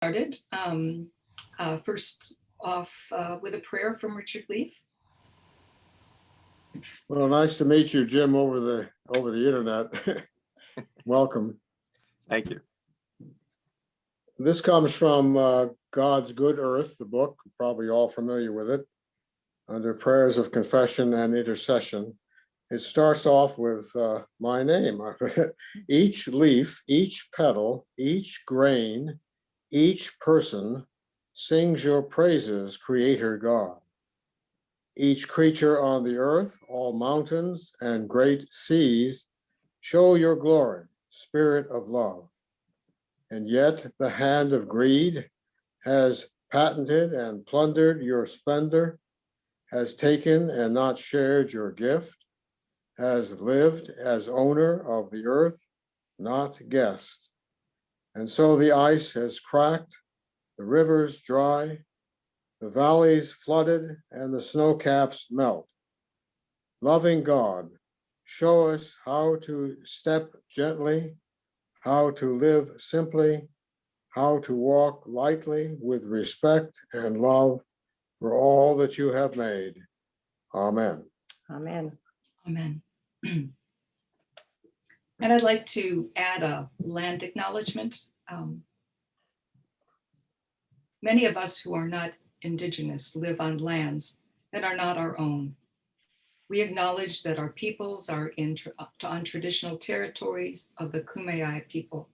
started. First off with a prayer from Richard Leaf. Well, nice to meet you, Jim, over the internet. Welcome. Thank you. This comes from God's Good Earth, the book. Probably all familiar with it. Under prayers of confession and intercession, it starts off with my name. Each leaf, each petal, each grain, each person sings your praises, Creator God. Each creature on the earth, all mountains and great seas, show your glory, Spirit of love. And yet the hand of greed has patented and plundered your splendor, has taken and not shared your gift, has lived as owner of the earth, not guest. And so the ice has cracked, the rivers dry, the valleys flooded, and the snow caps melt. Loving God, show us how to step gently, how to live simply, how to walk lightly with respect and love for all that you have made. Amen. Amen. Amen. And I'd like to add a land acknowledgement. Many of us who are not Indigenous live on lands that are not our own. We acknowledge that our peoples are on traditional territories of the Kumeyaay people.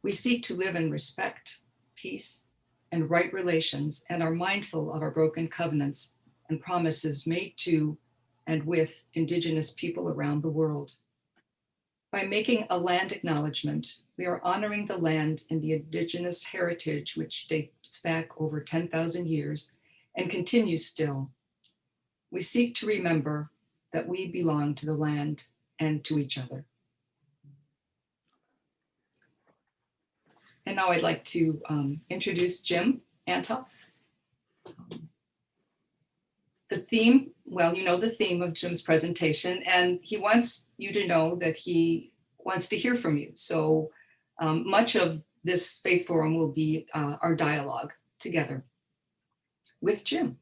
We seek to live in respect, peace, and right relations, and are mindful of our broken covenants and promises made to and with Indigenous people around the world. By making a land acknowledgement, we are honoring the land and the Indigenous heritage which dates back over 10,000 years and continues still. We seek to remember that we belong to the land and to each other. And now I'd like to introduce Jim Antal. The theme, well, you know the theme of Jim's presentation, and he wants you to know that he wants to hear from you. So much of this Faith Forum will be our dialogue together with Jim.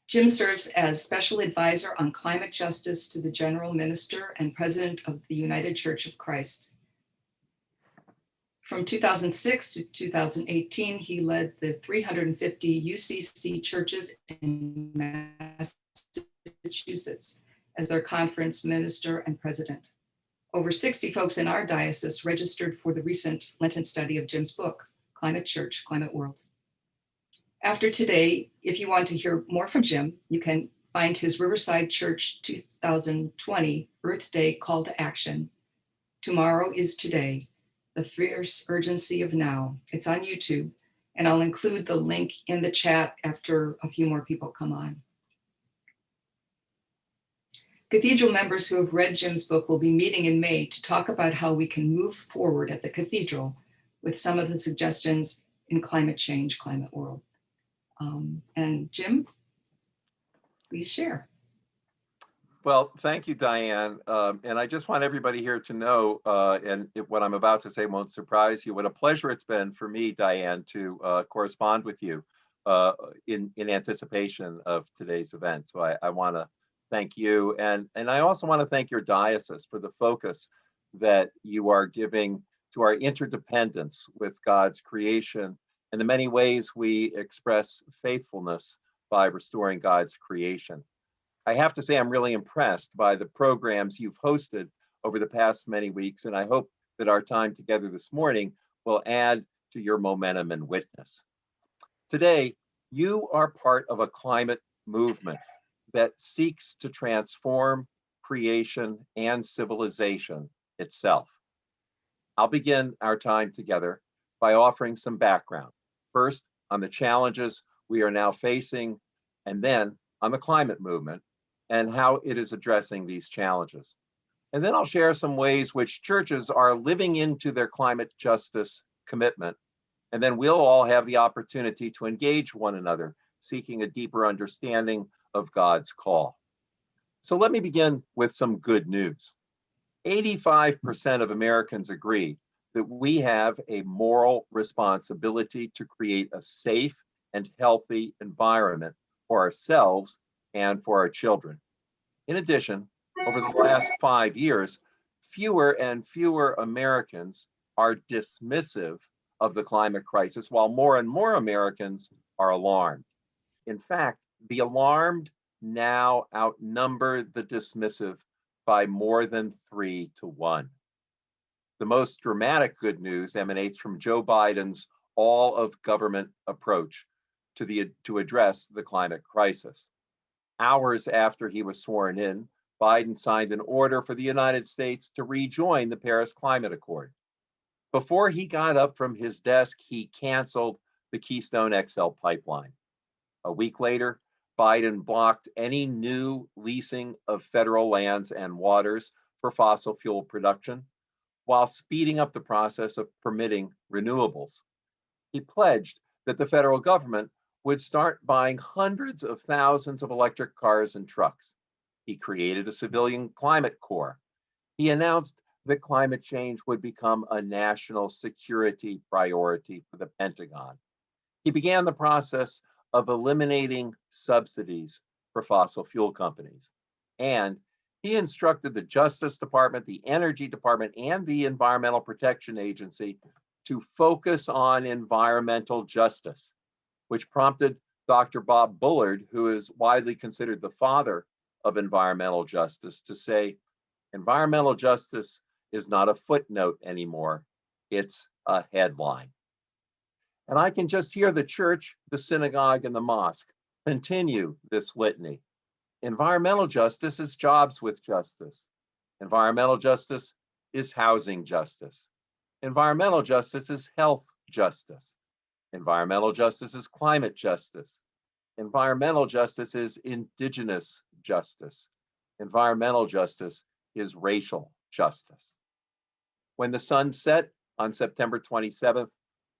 Jim serves as Special Advisor on Climate Justice to the General Minister and President of the United Church of Christ. From 2006 to 2018, he led the 350 UCC churches in Massachusetts as their conference minister and president. Over 60 folks in our diocese registered for the recent Lenten study of Jim's book, Climate Church, Climate World. After today, if you want to hear more from Jim, you can find his Riverside Church 2020 Earth Day call to action. Tomorrow is today. The fierce urgency of now. It's on YouTube, and I'll include the link in the chat after a few more people come on. Cathedral members who have read Jim's book will be meeting in May to talk about how we can move forward at the cathedral with some of the suggestions in climate change, climate world. And Jim, please share. Well, thank you, Diane. And I just want everybody here to know, what I'm about to say won't surprise you, what a pleasure it's been for me, Diane, to correspond with you in anticipation of today's event. So I want to thank you. And I also want to thank your diocese for the focus that you are giving to our interdependence with God's creation and the many ways we express faithfulness by restoring God's creation. I have to say I'm really impressed by the programs you've hosted over the past many weeks, and I hope that our time together this morning will add to your momentum and witness. Today, you are part of a climate movement that seeks to transform creation and civilization itself. I'll begin our time together by offering some background. First, on the challenges we are now facing, and then on the climate movement and how it is addressing these challenges. And then I'll share some ways which churches are living into their climate justice commitment. And then we'll all have the opportunity to engage one another, seeking a deeper understanding of God's call. So let me begin with some good news. 85% of Americans agree that we have a moral responsibility to create a safe and healthy environment for ourselves and for our children. In addition, over the last 5 years, fewer and fewer Americans are dismissive of the climate crisis, while more and more Americans are alarmed. In fact, the alarmed now outnumber the dismissive by more than 3-1. The most dramatic good news emanates from Joe Biden's all of government approach to address the climate crisis. Hours after he was sworn in, Biden signed an order for the United States to rejoin the Paris Climate Accord. Before he got up from his desk, he canceled the Keystone XL pipeline. A week later, Biden blocked any new leasing of federal lands and waters for fossil fuel production, while speeding up the process of permitting renewables. He pledged that the federal government would start buying hundreds of thousands of electric cars and trucks. He created a civilian climate corps. He announced that climate change would become a national security priority for the Pentagon. He began the process of eliminating subsidies for fossil fuel companies. And he instructed the Justice Department, the Energy Department, and the Environmental Protection Agency to focus on environmental justice, which prompted Dr. Bob Bullard, who is widely considered the father of environmental justice, to say, environmental justice is not a footnote anymore, it's a headline. And I can just hear the church, the synagogue, and the mosque continue this litany. Environmental justice is jobs with justice. Environmental justice is housing justice. Environmental justice is health justice. Environmental justice is climate justice. Environmental justice is indigenous justice. Environmental justice is racial justice. When the sun set on September 27th,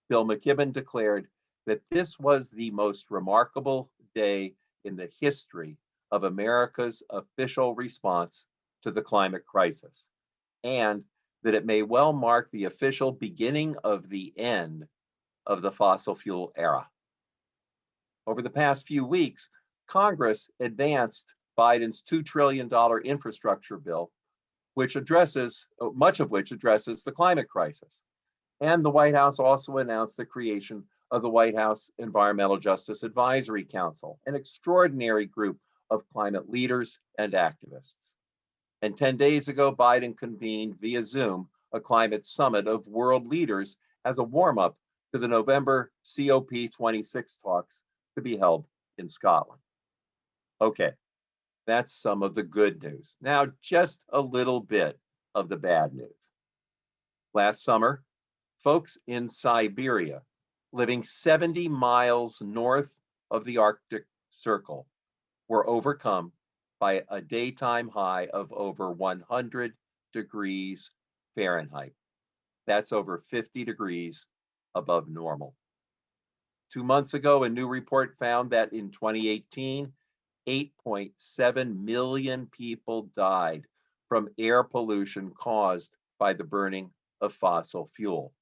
Bill McKibben declared that this was the most remarkable day in the history of America's official response to the climate crisis, and that it may well mark the official beginning of the end of the fossil fuel era. Over the past few weeks, Congress advanced Biden's $2 trillion infrastructure bill, which addresses, much of which addresses the climate crisis. And the White House also announced the creation of the White House Environmental Justice Advisory Council, an extraordinary group of climate leaders and activists. And 10 days ago, Biden convened via Zoom a climate summit of world leaders as a warm-up to the November COP26 talks to be held in Scotland. Okay, that's some of the good news. Now, just a little bit of the bad news. Last summer, folks in Siberia, living 70 miles north of the Arctic Circle, were overcome by a daytime high of over 100 degrees Fahrenheit. That's over 50 degrees above normal. 2 months ago, a new report found that in 2018, 8.7 million people died from air pollution caused by the burning of fossil fuel.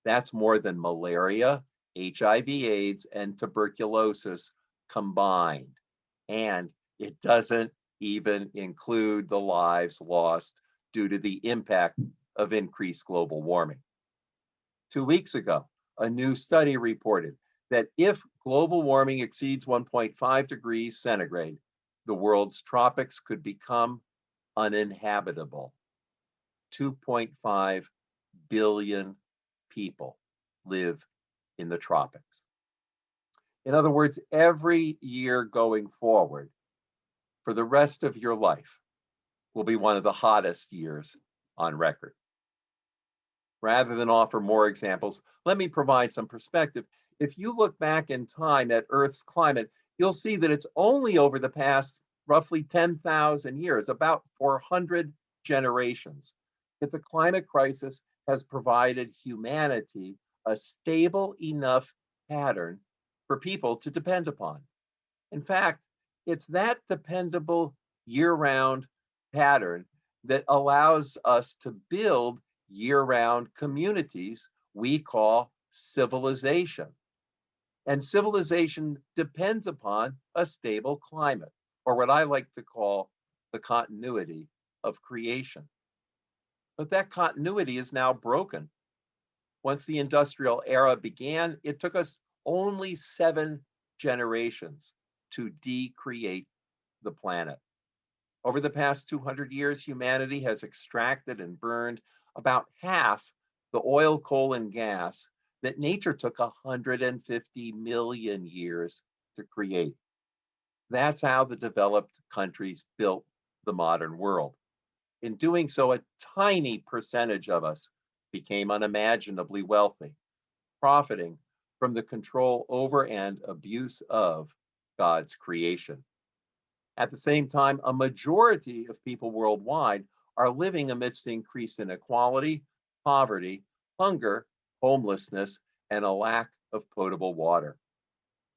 That's more than malaria, HIV/AIDS, and tuberculosis combined. And it doesn't even include the lives lost due to the impact of increased global warming. 2 weeks ago, a new study reported that if global warming exceeds 1.5 degrees centigrade, the world's tropics could become uninhabitable. 2.5 billion people live in the tropics. In other words, every year going forward, for the rest of your life, will be one of the hottest years on record. Rather than offer more examples, let me provide some perspective. If you look back in time at Earth's climate, you'll see that it's only over the past roughly 10,000 years, about 400 generations, that the climate crisis has provided humanity a stable enough pattern for people to depend upon. In fact, it's that dependable year-round pattern that allows us to build year-round communities we call civilization. And civilization depends upon a stable climate, or what I like to call the continuity of creation. But that continuity is now broken. Once the industrial era began, it took us only 7 generations to decreate the planet. Over the past 200 years, humanity has extracted and burned about half the oil, coal, and gas that nature took 150 million years to create. That's how the developed countries built the modern world. In doing so, a tiny percentage of us became unimaginably wealthy, profiting from the control over and abuse of God's creation. At the same time, a majority of people worldwide are living amidst increased inequality, poverty, hunger, homelessness, and a lack of potable water.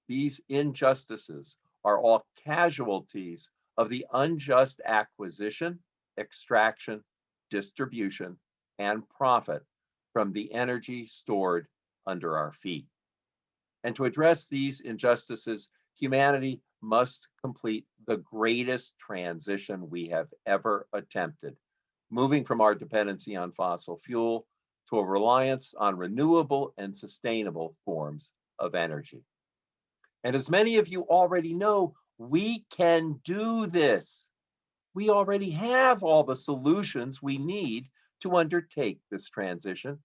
These injustices are all casualties of the unjust acquisition, extraction, distribution, and profit from the energy stored under our feet. And to address these injustices, humanity must complete the greatest transition we have ever attempted, moving from our dependency on fossil fuel to a reliance on renewable and sustainable forms of energy. And as many of you already know, we can do this. We already have all the solutions we need to undertake this transition.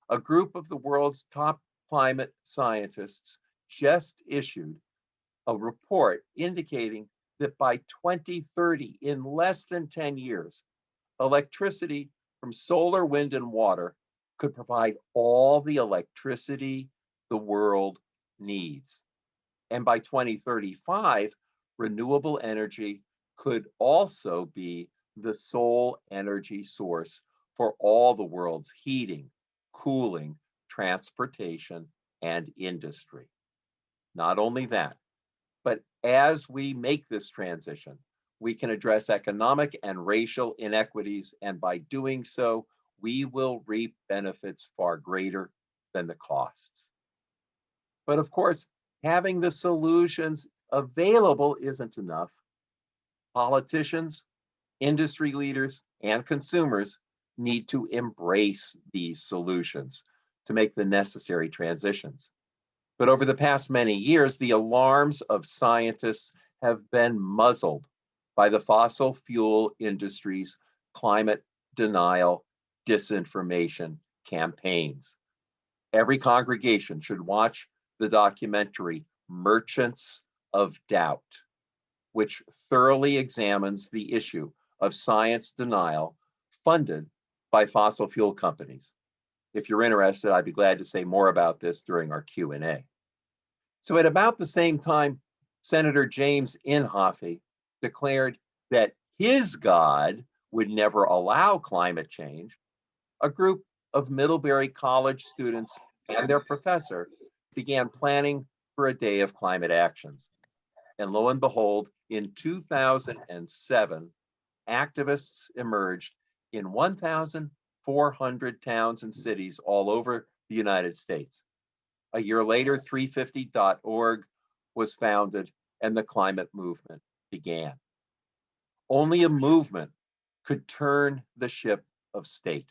A group of the world's top climate scientists just issued a report indicating that by 2030, in less than 10 years, electricity from solar, wind, and water could provide all the electricity the world needs. And by 2035, renewable energy could also be the sole energy source for all the world's heating, cooling, transportation, and industry. Not only that, but as we make this transition, we can address economic and racial inequities, and by doing so, we will reap benefits far greater than the costs. But of course, having the solutions available isn't enough. Politicians, industry leaders, and consumers need to embrace these solutions to make the necessary transitions. But over the past many years, the alarms of scientists have been muzzled by the fossil fuel industry's climate denial, disinformation campaigns. Every congregation should watch the documentary Merchants of Doubt, which thoroughly examines the issue of science denial funded by fossil fuel companies. If you're interested, I'd be glad to say more about this during our Q&A. So at about the same time, Senator James Inhofe declared that his God would never allow climate change, a group of Middlebury College students and their professor began planning for a day of climate actions. And lo and behold, in 2007, activists emerged in 1,400 towns and cities all over the United States. A year later, 350.org was founded and the climate movement began. Only a movement could turn the ship of state.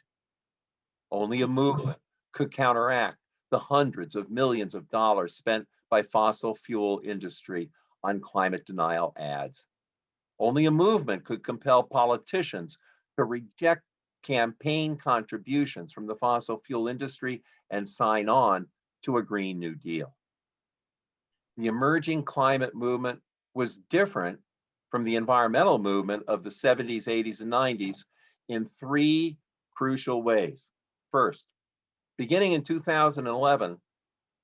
Only a movement could counteract the hundreds of millions of dollars spent by fossil fuel industry on climate denial ads. Only a movement could compel politicians to reject campaign contributions from the fossil fuel industry and sign on to a Green New Deal. The emerging climate movement was different from the environmental movement of the 70s, 80s, and 90s in 3 crucial ways. First, beginning in 2011,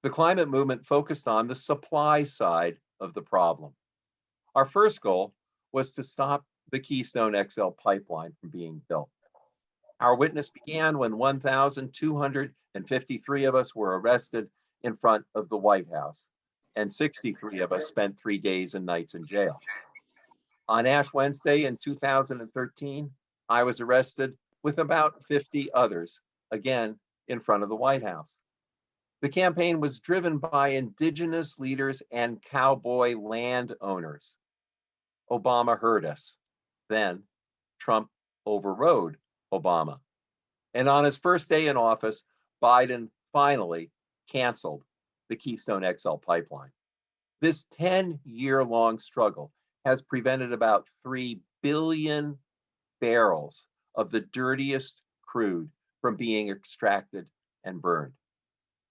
the climate movement focused on the supply side of the problem. Our first goal was to stop the Keystone XL pipeline from being built. Our witness began when 1,253 of us were arrested in front of the White House, and 63 of us spent 3 days and nights in jail. On Ash Wednesday in 2013, I was arrested with about 50 others again in front of the White House. The campaign was driven by indigenous leaders and cowboy landowners. Obama heard us. Then Trump overrode Obama. And on his first day in office, Biden finally canceled the Keystone XL pipeline. This 10-year-long struggle has prevented about 3 billion barrels of the dirtiest crude from being extracted and burned.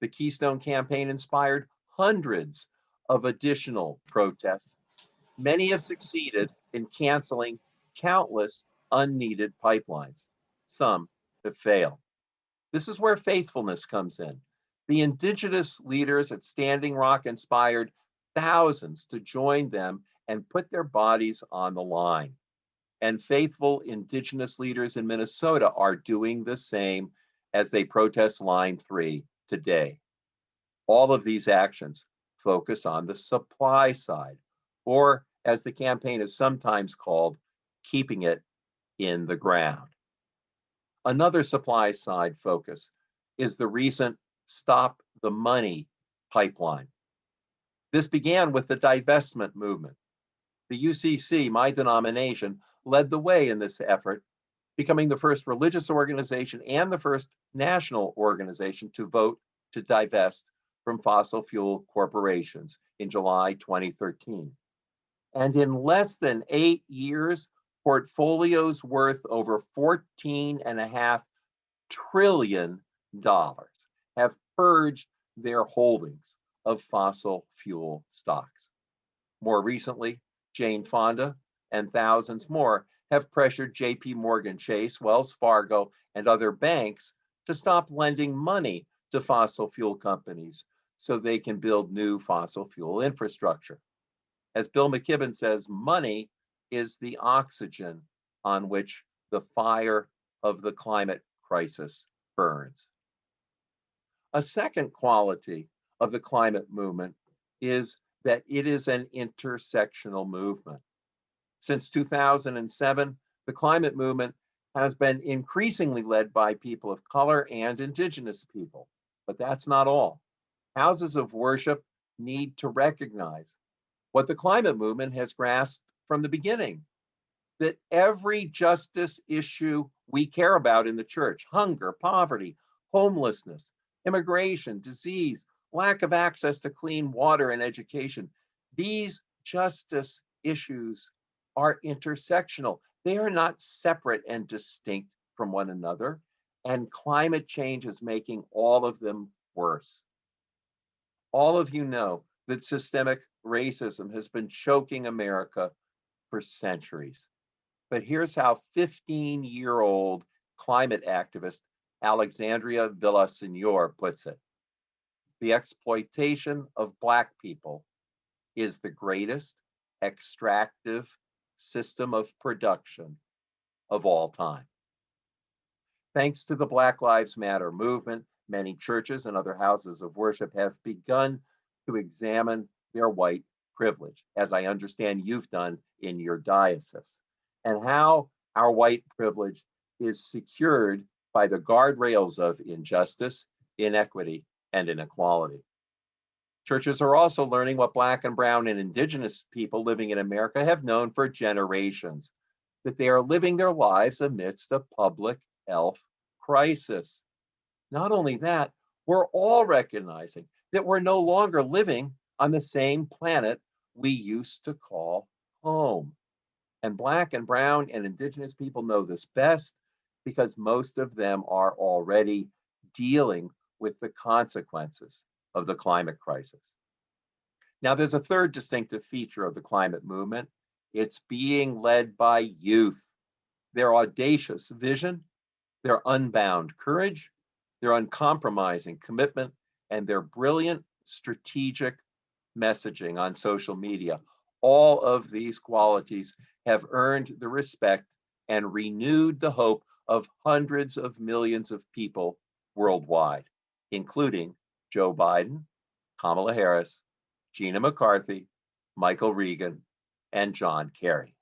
The Keystone campaign inspired hundreds of additional protests. Many have succeeded in canceling countless unneeded pipelines. Some have failed. This is where faithfulness comes in. The indigenous leaders at Standing Rock inspired thousands to join them and put their bodies on the line. And faithful indigenous leaders in Minnesota are doing the same as they protest Line 3 today. All of these actions focus on the supply side, or as the campaign is sometimes called, keeping it in the ground. Another supply side focus is the recent Stop the Money pipeline. This began with the divestment movement. The UCC, my denomination, led the way in this effort, becoming the first religious organization and the first national organization to vote to divest from fossil fuel corporations in July 2013. And in less than 8 years, portfolios worth over $14.5 trillion have purged their holdings of fossil fuel stocks. More recently, Jane Fonda and thousands more have pressured JP Morgan Chase, Wells Fargo, and other banks to stop lending money to fossil fuel companies so they can build new fossil fuel infrastructure. As Bill McKibben says, money is the oxygen on which the fire of the climate crisis burns. A second quality of the climate movement is that it is an intersectional movement. Since 2007, the climate movement has been increasingly led by people of color and indigenous people, but that's not all. Houses of worship need to recognize what the climate movement has grasped from the beginning, that every justice issue we care about in the church, hunger, poverty, homelessness, immigration, disease, lack of access to clean water and education, these justice issues are intersectional. They are not separate and distinct from one another, and climate change is making all of them worse. All of you know that systemic racism has been choking America for centuries. But here's how 15-year-old climate activist Alexandria Villaseñor puts it. The exploitation of Black people is the greatest extractive system of production of all time. Thanks to the Black Lives Matter movement, many churches and other houses of worship have begun to examine their white privilege, as I understand you've done in your diocese, and how our white privilege is secured by the guardrails of injustice, inequity, and inequality. Churches are also learning what Black and Brown and Indigenous people living in America have known for generations, that they are living their lives amidst a public health crisis. Not only that, we're all recognizing that we're no longer living on the same planet we used to call home. And Black and Brown and Indigenous people know this best because most of them are already dealing with the consequences of the climate crisis. Now, there's a third distinctive feature of the climate movement. It's being led by youth. Their audacious vision, their unbound courage, their uncompromising commitment, and their brilliant strategic messaging on social media. All of these qualities have earned the respect and renewed the hope of hundreds of millions of people worldwide, including Joe Biden, Kamala Harris, Gina McCarthy, Michael Regan, and John Kerry.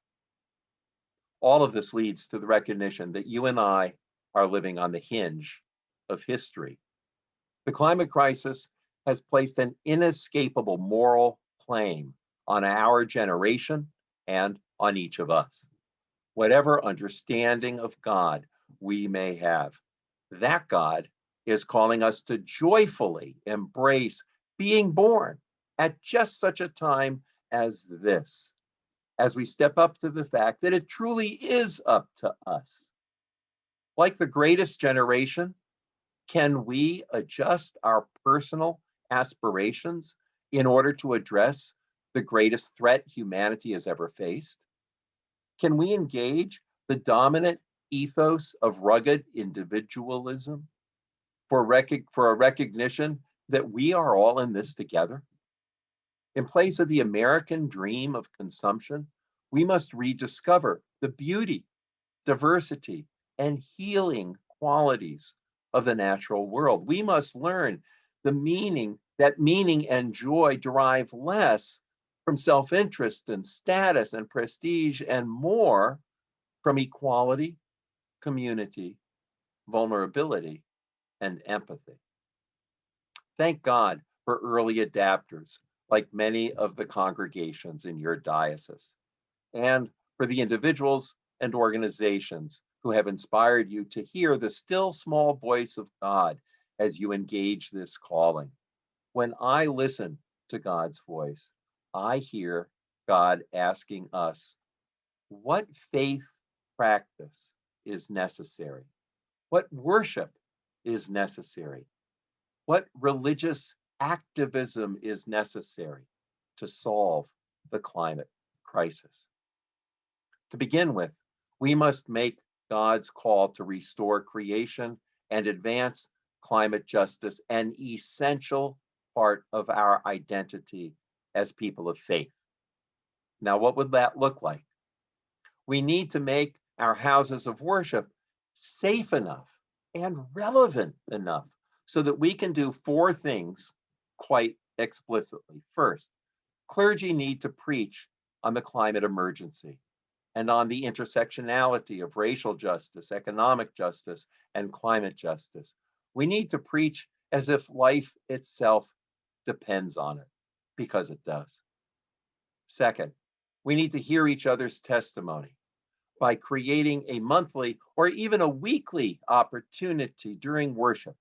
All of this leads to the recognition that you and I are living on the hinge of history. The climate crisis has placed an inescapable moral claim on our generation and on each of us. Whatever understanding of God we may have, that God is calling us to joyfully embrace being born at just such a time as this, as we step up to the fact that it truly is up to us. Like the greatest generation, can we adjust our personal aspirations in order to address the greatest threat humanity has ever faced? Can we engage the dominant ethos of rugged individualism for a recognition that we are all in this together? In place of the American dream of consumption, we must rediscover the beauty, diversity, and healing qualities of the natural world. We must learn that meaning and joy derive less from self-interest and status and prestige and more from equality, community, vulnerability, and empathy. Thank God for early adapters, like many of the congregations in your diocese, and for the individuals and organizations who have inspired you to hear the still small voice of God as you engage this calling. When I listen to God's voice, I hear God asking us, what faith practice is necessary? What worship is necessary? What religious activism is necessary to solve the climate crisis? To begin with, we must make God's call to restore creation and advance climate justice an essential part of our identity as people of faith. Now, what would that look like? We need to make our houses of worship safe enough and relevant enough so that we can do four things quite explicitly. First, clergy need to preach on the climate emergency and on the intersectionality of racial justice, economic justice, and climate justice. We need to preach as if life itself depends on it, because it does. Second, we need to hear each other's testimony by creating a monthly or even a weekly opportunity during worship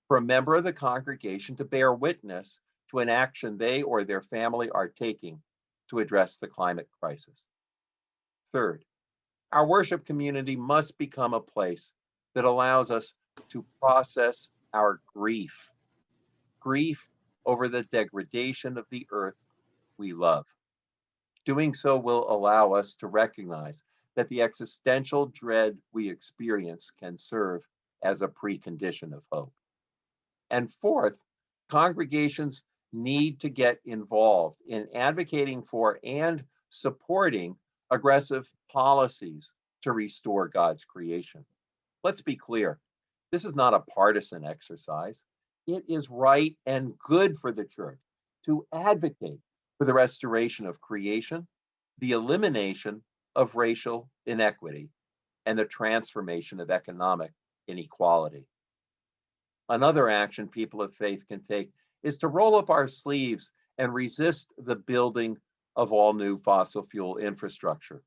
for a member of the congregation to bear witness to an action they or their family are taking to address the climate crisis. Third, our worship community must become a place that allows us to process our grief over the degradation of the earth we love. Doing so will allow us to recognize that the existential dread we experience can serve as a precondition of hope. And fourth, congregations need to get involved in advocating for and supporting aggressive policies to restore God's creation. Let's be clear, this is not a partisan exercise. It is right and good for the church to advocate for the restoration of creation, the elimination of racial inequity, and the transformation of economic inequality. Another action people of faith can take is to roll up our sleeves and resist the building of all new fossil fuel infrastructure.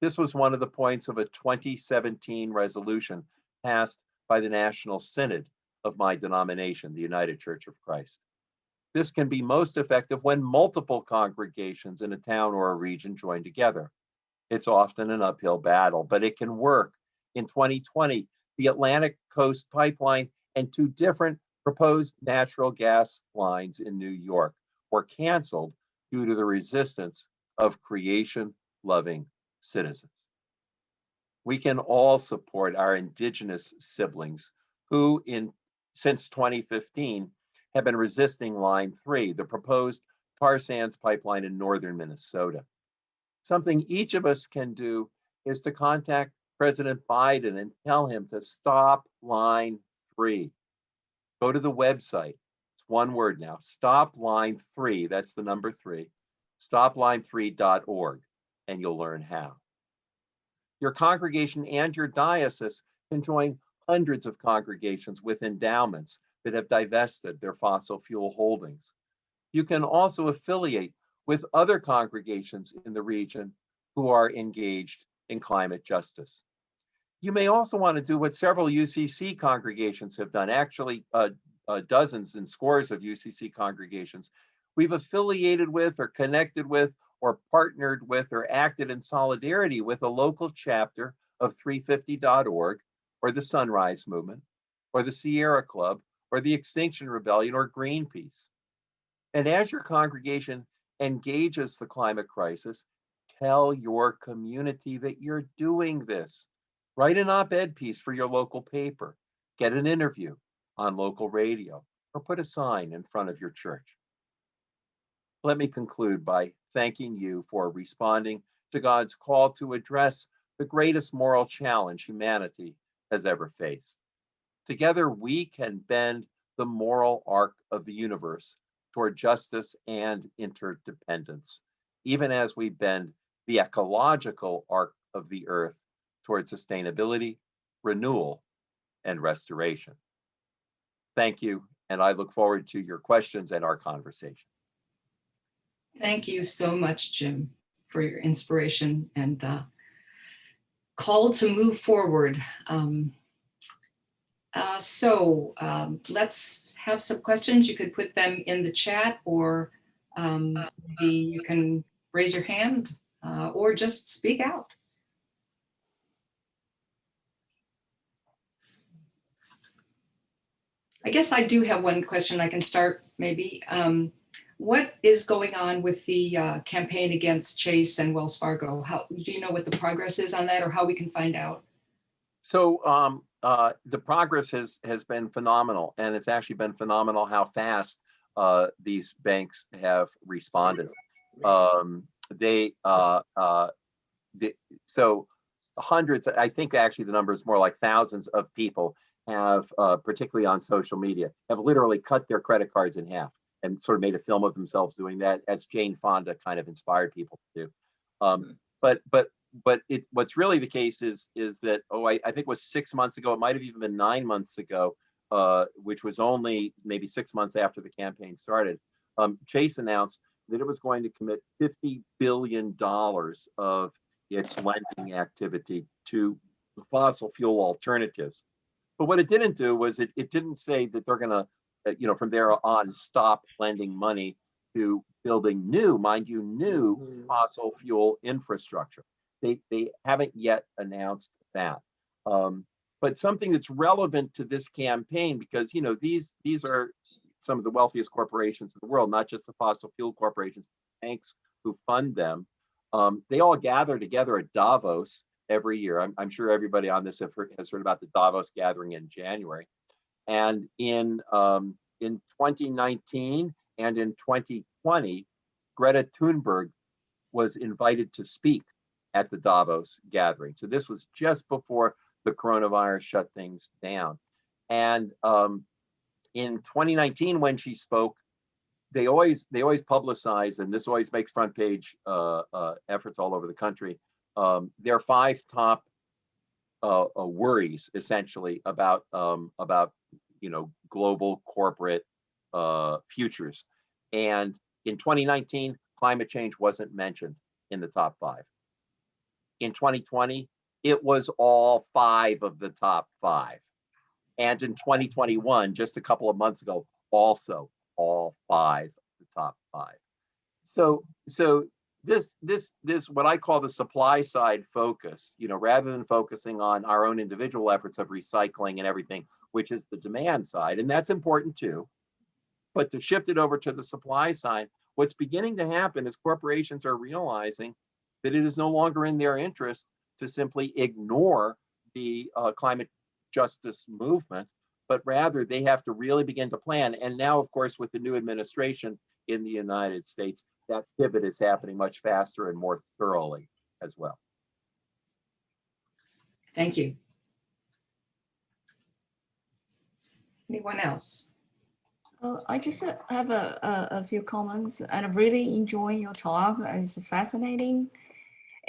This was one of the points of a 2017 resolution passed by the National Synod of my denomination, the United Church of Christ. This can be most effective when multiple congregations in a town or a region join together. It's often an uphill battle, but it can work. In 2020, the Atlantic Coast Pipeline and two different proposed natural gas lines in New York were canceled due to the resistance of creation-loving citizens. We can all support our indigenous siblings who, since 2015, have been resisting Line 3, the proposed tar sands pipeline in northern Minnesota. Something each of us can do is to contact President Biden and tell him to stop Line 3. Go to the website. It's one word now, stop Line 3, that's the number 3, stopline3.org, and you'll learn how. Your congregation and your diocese can join hundreds of congregations with endowments that have divested their fossil fuel holdings. You can also affiliate with other congregations in the region who are engaged in climate justice. You may also want to do what several UCC congregations have done, actually dozens and scores of UCC congregations. We've affiliated with or connected with or partnered with or acted in solidarity with a local chapter of 350.org or the Sunrise Movement or the Sierra Club or the Extinction Rebellion or Greenpeace. And as your congregation engages the climate crisis, tell your community that you're doing this. Write an op-ed piece for your local paper, get an interview on local radio, or put a sign in front of your church. Let me conclude by thanking you for responding to God's call to address the greatest moral challenge humanity has ever faced. Together, we can bend the moral arc of the universe toward justice and interdependence, even as we bend the ecological arc of the earth toward sustainability, renewal, and restoration. Thank you, and I look forward to your questions and our conversation. Thank you so much, Jim, for your inspiration and call to move forward. Let's have some questions. You could put them in the chat, or maybe you can raise your hand or just speak out. I guess I do have one question I can start maybe. What is going on with the campaign against Chase and Wells Fargo? How do you know what the progress is on that, or how we can find out? So the progress has been phenomenal, and it's actually been phenomenal how fast these banks have responded. So hundreds, I think actually the number is more like thousands of people have, particularly on social media, have literally cut their credit cards in half and sort of made a film of themselves doing that, as Jane Fonda kind of inspired people to do. But what's really the case is that, I think it was 6 months ago, it might have even been 9 months ago, which was only maybe 6 months after the campaign started, Chase announced that it was going to commit $50 billion of its lending activity to fossil fuel alternatives. But what it didn't do was it didn't say that they're going to, from there on, stop lending money to building new, mind you, new fossil fuel infrastructure. They haven't yet announced that. But something that's relevant to this campaign, because these are some of the wealthiest corporations in the world, not just the fossil fuel corporations, banks who fund them. They all gather together at Davos every year. I'm sure everybody on this has heard about the Davos gathering in January. And in 2019 and in 2020, Greta Thunberg was invited to speak at the Davos gathering. So this was just before the coronavirus shut things down. And in 2019, when she spoke, they always publicize, and this always makes front page efforts all over the country, their 5 top worries, essentially, about global corporate futures. And in 2019, climate change wasn't mentioned in the top 5. In 2020, it was all 5 of the top 5. And in 2021, just a couple of months ago, also all 5 of the top 5. So this what I call the supply side focus, rather than focusing on our own individual efforts of recycling and everything, which is the demand side, and that's important too, but to shift it over to the supply side, what's beginning to happen is corporations are realizing that it is no longer in their interest to simply ignore the climate justice movement, but rather they have to really begin to plan. And now, of course, with the new administration in the United States, that pivot is happening much faster and more thoroughly as well. Thank you. Anyone else? I just have a few comments, and I really enjoy your talk. It's fascinating.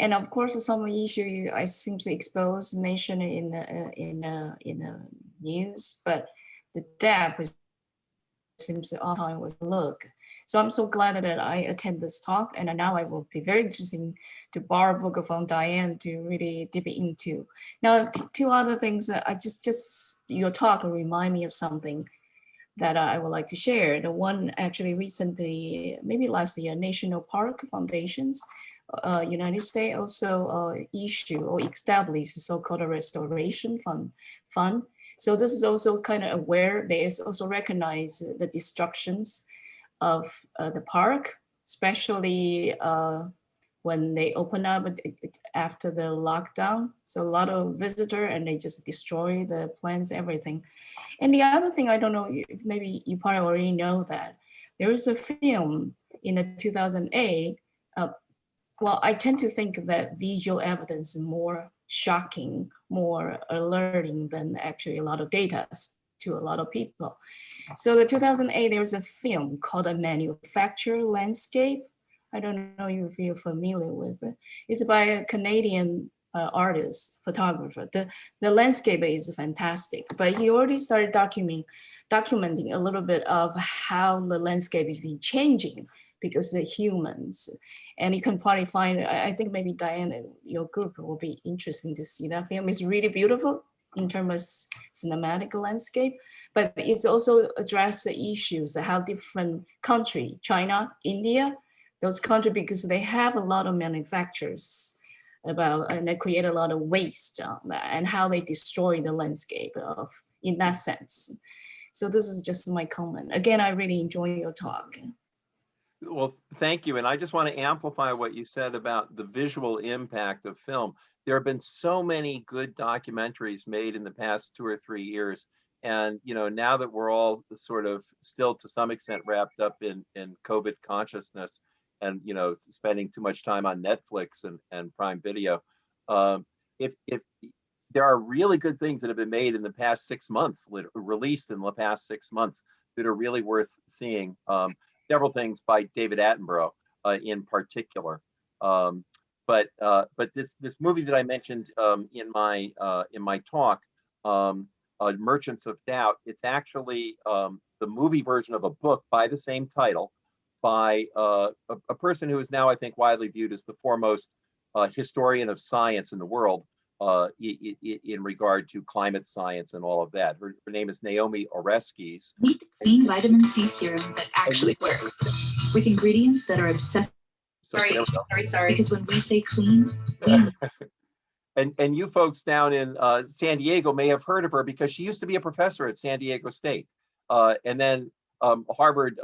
And of course, some issue I seem to expose mentioned in the news, but the depth seems to all time was look. So I'm so glad that I attend this talk, and now I will be very interesting to borrow a book from Diane to really dip into. Now, two other things that I just your talk remind me of something that I would like to share. The one actually recently, maybe last year, National Park Foundations, United States also issue or establish the so-called restoration fund. So this is also kind of aware. They also recognize the destructions of the park, especially when they open up after the lockdown. So a lot of visitor and they just destroy the plants, everything. And the other thing, I don't know, maybe you probably already know that there is a film in the 2008. Well, I tend to think that visual evidence is more shocking, more alerting than actually a lot of data to a lot of people. So the 2008, there was a film called A Manufactured Landscape. I don't know if you're familiar with it. It's by a Canadian artist, photographer. The landscape is fantastic, but he already started documenting a little bit of how the landscape is been changing because of the humans. And you can probably find, I think maybe Diane, your group will be interesting to see that film. It's really beautiful in terms of cinematic landscape, but it's also address the issues of how different country, China, India, those countries, because they have a lot of manufacturers and they create a lot of waste on that and how they destroy the landscape in that sense. So this is just my comment. Again, I really enjoy your talk. Well, thank you. And I just want to amplify what you said about the visual impact of film. There have been so many good documentaries made in the past 2 or 3 years. And, now that we're all sort of still to some extent wrapped up in COVID consciousness and, spending too much time on Netflix and Prime Video, if there are really good things that have been made in the past 6 months, released in the past 6 months that are really worth seeing. Several things by David Attenborough in particular. But this movie that I mentioned in my talk, Merchants of Doubt, it's actually the movie version of a book by the same title by a person who is now, I think, widely viewed as the foremost historian of science in the world in regard to climate science and all of that. Her name is Naomi Oreskes. Meet clean vitamin C serum that actually works with ingredients that are obsessive. Sorry. Because when we say clean, we mean and you folks down in San Diego may have heard of her because she used to be a professor at San Diego State. And then Harvard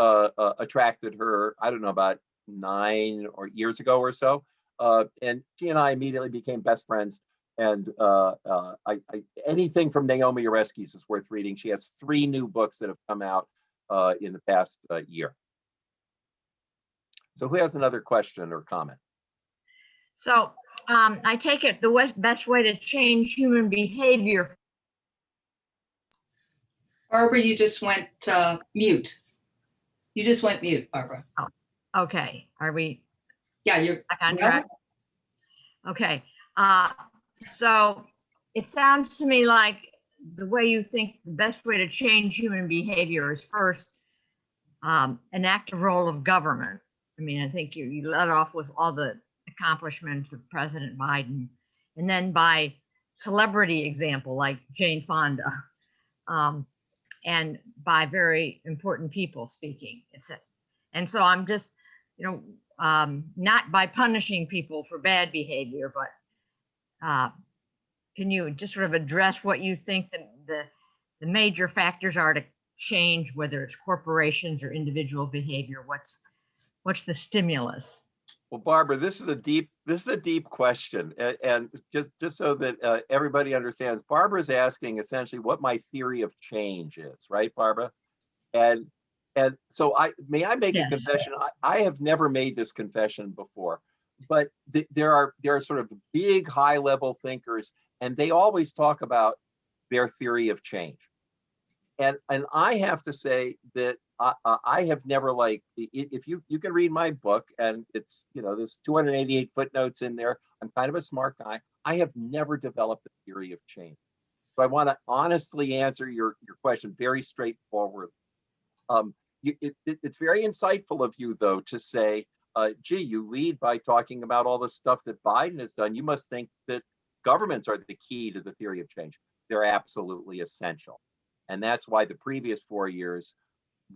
attracted her, I don't know, about 9 years ago or so. And she and I immediately became best friends. And anything from Naomi Oreskes is worth reading. She has 3 new books that have come out in the past year. So who has another question or comment? So I take it the best way to change human behavior. Barbara, you just went mute. You just went mute, Barbara. Oh, okay. Are we? Yeah, you're back on track. Okay. So it sounds to me like the way you think the best way to change human behavior is first an active role of government. I mean, I think you let off with all the accomplishments of President Biden, and then by celebrity example like Jane Fonda, and by very important people speaking. And so I'm just, not by punishing people for bad behavior, but can you just sort of address what you think the major factors are to change, whether it's corporations or individual behavior? What's the stimulus? Well, Barbara, this is a deep question, and just so that everybody understands, Barbara's asking essentially what my theory of change is, right, Barbara? And so may I make a confession? I have never made this confession before, but there are sort of big high level thinkers, and they always talk about their theory of change. And I have to say that I have never if you can read my book, and it's, there's 288 footnotes in there. I'm kind of a smart guy. I have never developed a theory of change. So I want to honestly answer your question very straightforward. It's very insightful of you, though, to say, gee, you lead by talking about all the stuff that Biden has done. You must think that governments are the key to the theory of change. They're absolutely essential. And that's why the previous 4 years,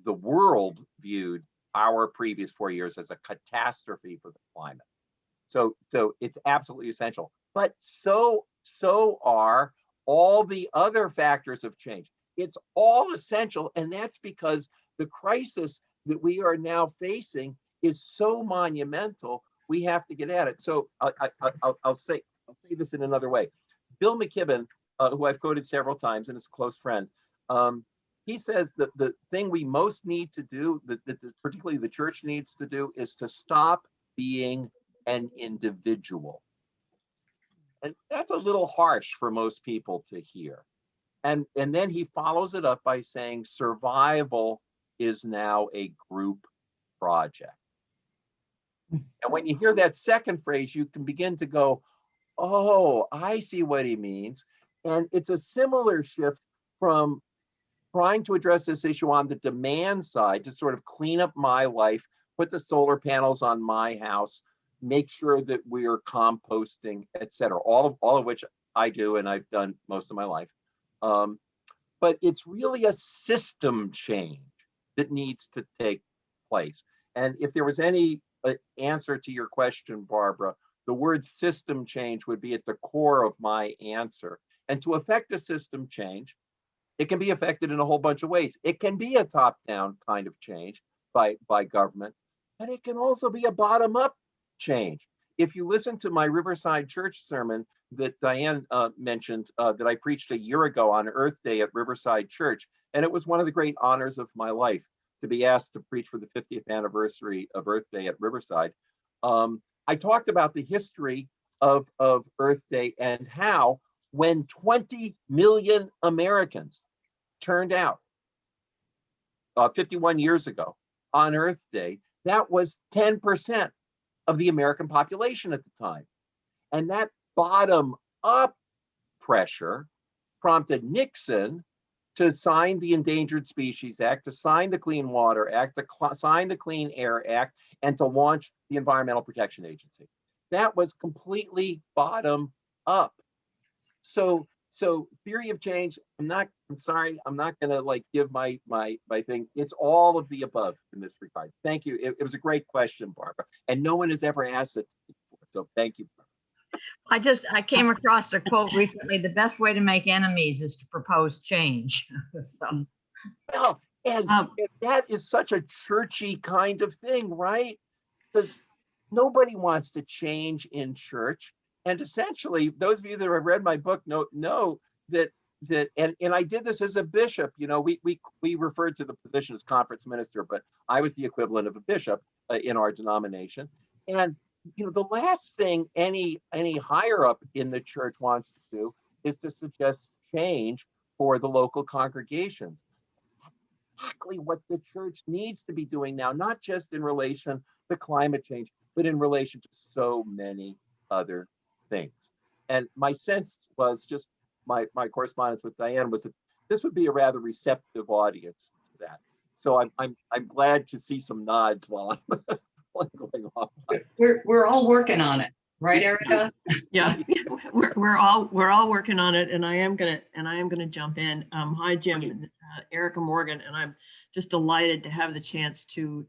the world viewed our previous 4 years as a catastrophe for the climate. So it's absolutely essential. But so are all the other factors of change. It's all essential, and that's because the crisis that we are now facing is so monumental. We have to get at it. So I'll say this in another way. Bill McKibben, who I've quoted several times, and is a close friend, he says that the thing we most need to do, that particularly the church needs to do, is to stop being an individual. And that's a little harsh for most people to hear. And then he follows it up by saying survival is now a group project. And when you hear that second phrase, you can begin to go, oh, I see what he means. And it's a similar shift from trying to address this issue on the demand side to sort of clean up my life, put the solar panels on my house, make sure that we're composting, et cetera, all of which I do and I've done most of my life. But it's really a system change that needs to take place. And if there was any answer to your question, Barbara, the word system change would be at the core of my answer. And to effect a system change, it can be affected in a whole bunch of ways. It can be a top-down kind of change by government, but it can also be a bottom-up change. If you listen to my Riverside Church sermon that Diane mentioned, that I preached a year ago on Earth Day at Riverside Church, and it was one of the great honors of my life to be asked to preach for the 50th anniversary of Earth Day at Riverside. I talked about the history of Earth Day and how when 20 million Americans turned out 51 years ago on Earth Day, that was 10% of the American population at the time. And that bottom-up pressure prompted Nixon to sign the Endangered Species Act, to sign the Clean Water Act, to sign the Clean Air Act, and to launch the Environmental Protection Agency. That was completely bottom-up. So theory of change, I'm sorry, I'm not gonna give my thing. It's all of the above in this regard. Thank you. It was a great question, Barbara. And no one has ever asked it before, so thank you. I came across a quote recently: the best way to make enemies is to propose change. So. Well, and that is such a churchy kind of thing, right? Because nobody wants to change in church. And essentially, those of you that have read my book know that and I did this as a bishop. We referred to the position as conference minister, but I was the equivalent of a bishop in our denomination. And the last thing any higher up in the church wants to do is to suggest change for the local congregations. Exactly what the church needs to be doing now, not just in relation to climate change, but in relation to so many other things. And my sense was just my correspondence with Diane was that this would be a rather receptive audience to that. So I'm glad to see some nods while I'm going off. We're all working on it, right, Erica? Yeah, we're all working on it, and I am gonna jump in. Hi, Jim, Erica Morgan, and I'm just delighted to have the chance to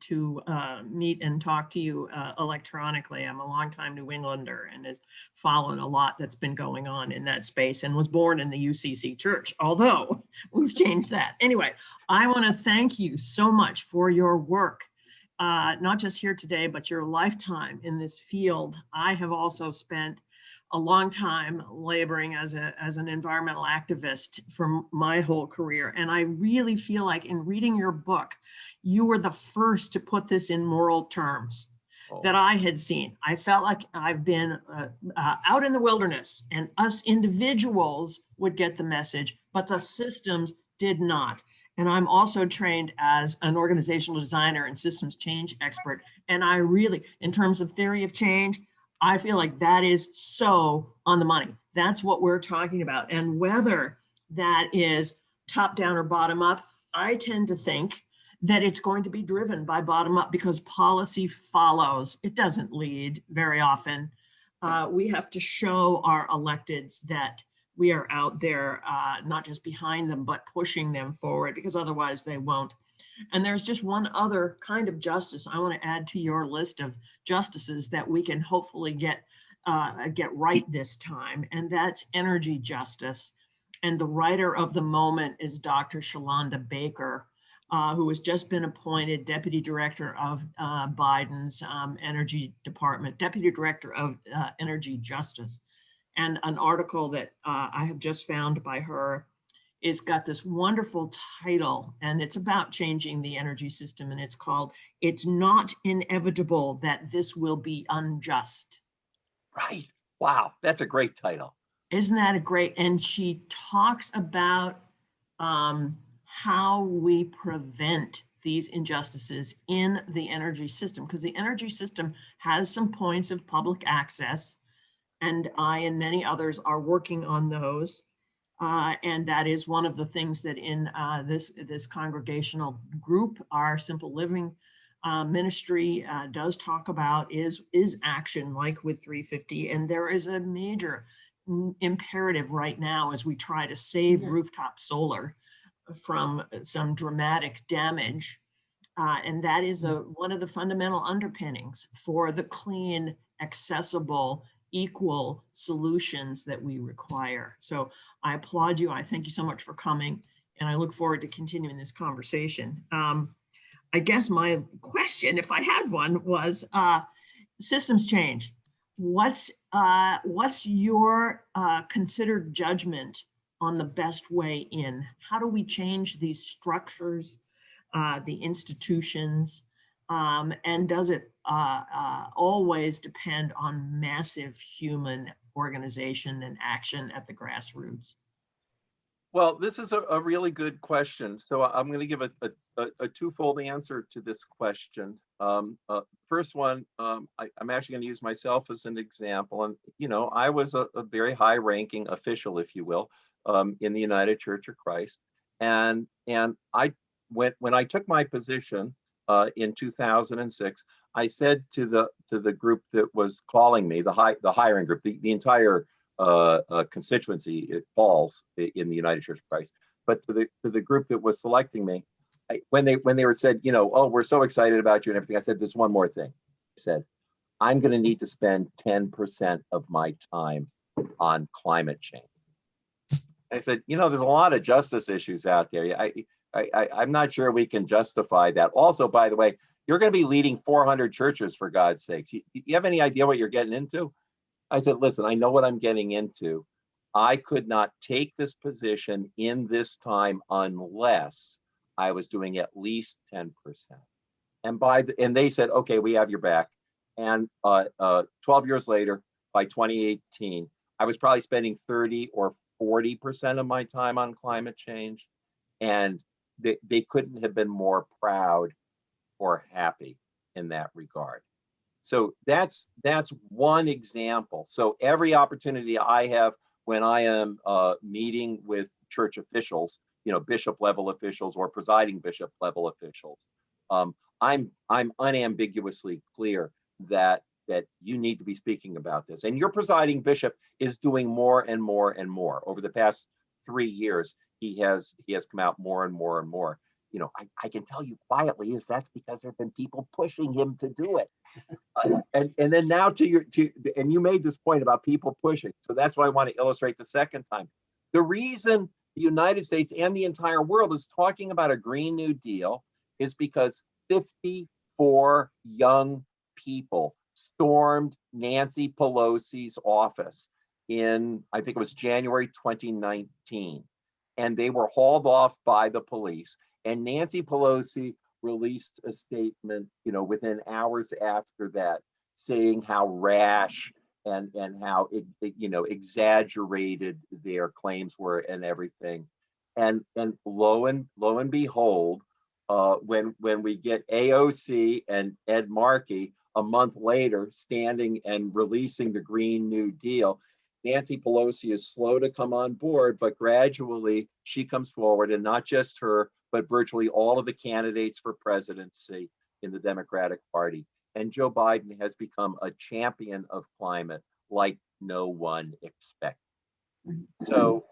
meet and talk to you electronically. I'm a longtime New Englander and have followed a lot that's been going on in that space, and was born in the UCC Church, although we've changed that. Anyway, I want to thank you so much for your work. Not just here today, but your lifetime in this field. I have also spent a long time laboring as an environmental activist for my whole career. And I really feel like in reading your book, you were the first to put this in moral terms that I had seen. I felt like I've been out in the wilderness, and us individuals would get the message, but the systems did not. And I'm also trained as an organizational designer and systems change expert. And I really, in terms of theory of change, I feel like that is so on the money. That's what we're talking about. And whether that is top down or bottom up, I tend to think that it's going to be driven by bottom up because policy follows. It doesn't lead very often. We have to show our electeds that we are out there, not just behind them, but pushing them forward, because otherwise they won't. And there's just one other kind of justice I want to add to your list of justices that we can hopefully get right this time, and that's energy justice. And the writer of the moment is Dr. Shalonda Baker, who has just been appointed Deputy Director of Biden's Energy Department, Deputy Director of Energy Justice. And an article that I have just found by her is got this wonderful title, and it's about changing the energy system, and it's called "It's Not Inevitable That This Will Be Unjust." Right. Wow. That's a great title. Isn't that a great? And she talks about how we prevent these injustices in the energy system, because the energy system has some points of public access, and I and many others are working on those. And that is one of the things that in this congregational group, our Simple Living ministry does talk about is action, like with 350. And there is a major imperative right now as we try to save rooftop solar from some dramatic damage. And that is one of the fundamental underpinnings for the clean, accessible, equal solutions that we require. So I applaud you. I thank you so much for coming, and I look forward to continuing this conversation. I guess my question, if I had one, was systems change. What's your considered judgment on the best way in? How do we change these structures, the institutions, and does it always depend on massive human organization and action at the grassroots? Well, this is a really good question. So I'm going to give a twofold answer to this question. First one, I'm actually going to use myself as an example. And, you know, I was a very high ranking official, if you will, in the United Church of Christ. And I when I took my position in 2006, I said to the group that was calling me, the hiring group, the entire constituency, it falls in the United Church of Christ, but to the group that was selecting me, when they were said, you know, oh, we're so excited about you and everything, I said, there's one more thing. I said, I'm going to need to spend 10% of my time on climate change. I said, you know, there's a lot of justice issues out there. I'm not sure we can justify that. Also, by the way, you're going to be leading 400 churches, for God's sakes. You have any idea what you're getting into? I said, listen, I know what I'm getting into. I could not take this position in this time unless I was doing at least 10%. And they said, okay, we have your back. And 12 years later, by 2018, I was probably spending 30 or 40% of my time on climate change. And they couldn't have been more proud or happy in that regard. So that's one example. So every opportunity I have when I am meeting with church officials, you know, bishop level officials or presiding bishop level officials, I'm unambiguously clear that you need to be speaking about this. And your presiding bishop is doing more and more and more. Over the past 3 years, he has come out more and more and more. You know, I can tell you quietly that's because there have been people pushing him to do it. And then now and you made this point about people pushing. So that's what I want to illustrate the second time. The reason the United States and the entire world is talking about a Green New Deal is because 54 young people stormed Nancy Pelosi's office in, I think it was January 2019. And they were hauled off by the police. And Nancy Pelosi released a statement, you know, within hours after that, saying how rash and how you know, exaggerated their claims were and everything. And lo and behold, when we get AOC and Ed Markey a month later standing and releasing the Green New Deal, Nancy Pelosi is slow to come on board, but gradually she comes forward, and not just her, but virtually all of the candidates for presidency in the Democratic Party. And Joe Biden has become a champion of climate like no one expected. So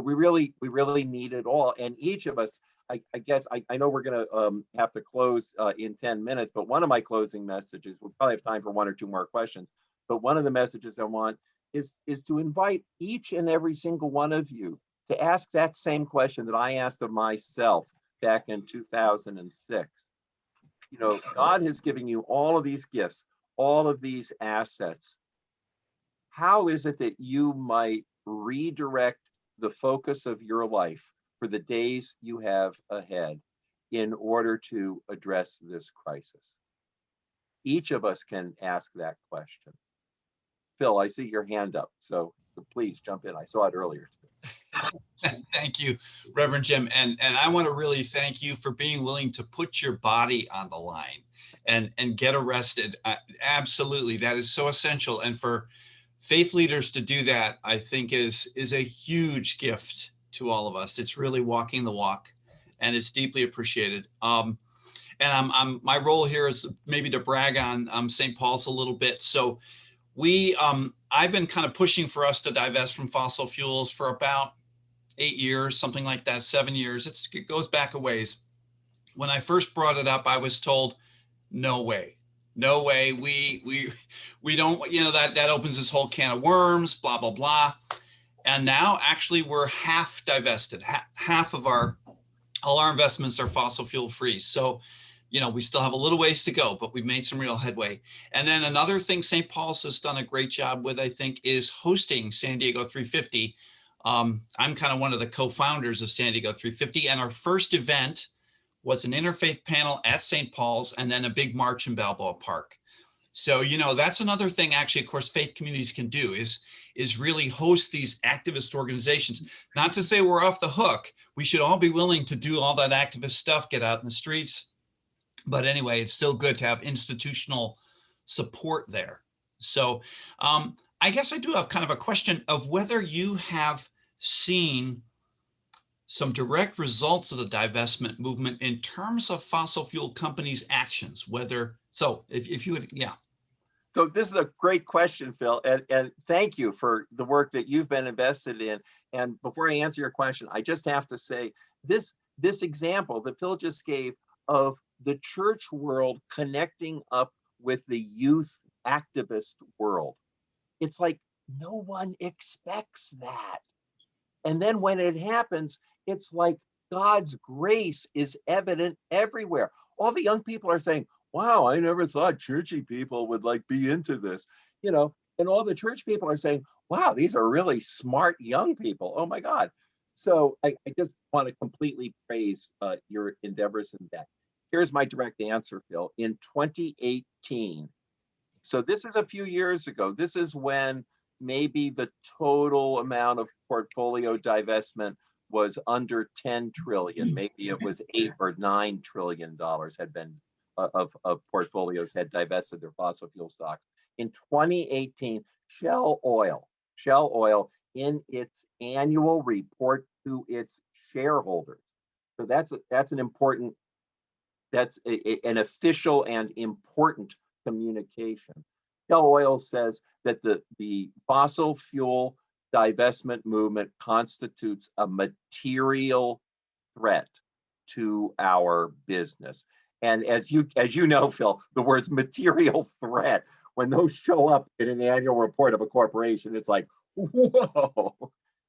we really need it all. And each of us, I guess, I know we're going to have to close in 10 minutes, but one of my closing messages, we'll probably have time for one or two more questions, but one of the messages I want is to invite each and every single one of you to ask that same question that I asked of myself back in 2006. You know, God has given you all of these gifts, all of these assets. How is it that you might redirect the focus of your life for the days you have ahead in order to address this crisis? Each of us can ask that question. Phil, I see your hand up, so please jump in. I saw it earlier. Thank you, Reverend Jim. And I want to really thank you for being willing to put your body on the line and get arrested. Absolutely, that is so essential. And for faith leaders to do that, I think is a huge gift to all of us. It's really walking the walk, and it's deeply appreciated. And my role here is maybe to brag on St. Paul's a little bit. So I've been kind of pushing for us to divest from fossil fuels for about 8 years, something like that, 7 years. It goes back a ways. When I first brought it up, I was told, no way. No way. We don't, you know, that opens this whole can of worms, blah, blah, blah. And now actually we're half divested. Half of all our investments are fossil fuel free. So, you know, we still have a little ways to go, but we've made some real headway. And then another thing St. Paul's has done a great job with, I think, is hosting San Diego 350. I'm kind of one of the co-founders of San Diego 350. And our first event was an interfaith panel at St. Paul's, and then a big march in Balboa Park. So, you know, that's another thing actually, of course, faith communities can do is really host these activist organizations. Not to say we're off the hook. We should all be willing to do all that activist stuff, get out in the streets. But anyway, it's still good to have institutional support there. So I guess I do have kind of a question of whether you have seen some direct results of the divestment movement in terms of fossil fuel companies' actions, if you would, yeah. So this is a great question, Phil, and thank you for the work that you've been invested in. And before I answer your question, I just have to say this example that Phil just gave of the church world connecting up with the youth activist world. It's like no one expects that. And then when it happens, it's like God's grace is evident everywhere. All the young people are saying, wow, I never thought churchy people would like be into this, you know, and all the church people are saying, wow, these are really smart young people. Oh my God. So I just want to completely praise your endeavors in that. Here's my direct answer, Phil. In 2018, so this is a few years ago, this is when maybe the total amount of portfolio divestment was under 10 trillion. Maybe it was $8 or $9 trillion had been of portfolios had divested their fossil fuel stocks. In 2018, Shell Oil in its annual report to its shareholders. So that's an important, that's an official and important communication. Shell Oil says that the fossil fuel divestment movement constitutes a material threat to our business. And as you know, Phil, the words material threat, when those show up in an annual report of a corporation, it's like, whoa.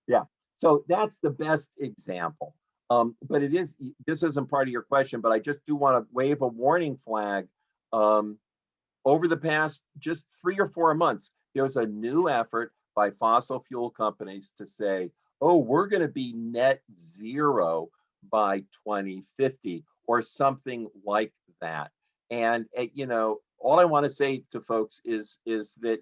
Yeah, so that's the best example. But this isn't part of your question, but I just do want to wave a warning flag. Over the past just 3 or 4 months, there's a new effort by fossil fuel companies to say, oh, we're going to be net zero by 2050 or something like that. And, you know, all I want to say to folks is that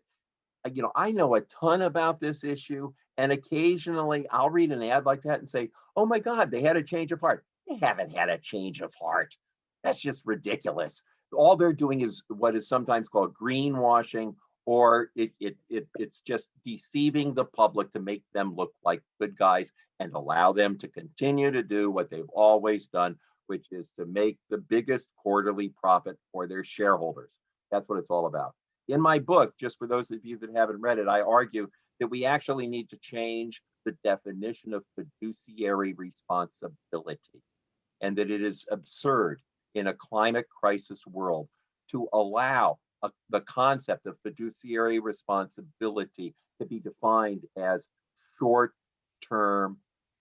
I know a ton about this issue, and occasionally I'll read an ad like that and say, oh my God, they had a change of heart. They haven't had a change of heart. That's just ridiculous. All they're doing is what is sometimes called greenwashing, or it's just deceiving the public to make them look like good guys and allow them to continue to do what they've always done, which is to make the biggest quarterly profit for their shareholders. That's what it's all about. In my book, just for those of you that haven't read it, I argue that we actually need to change the definition of fiduciary responsibility, and that it is absurd in a climate crisis world to allow the concept of fiduciary responsibility to be defined as short-term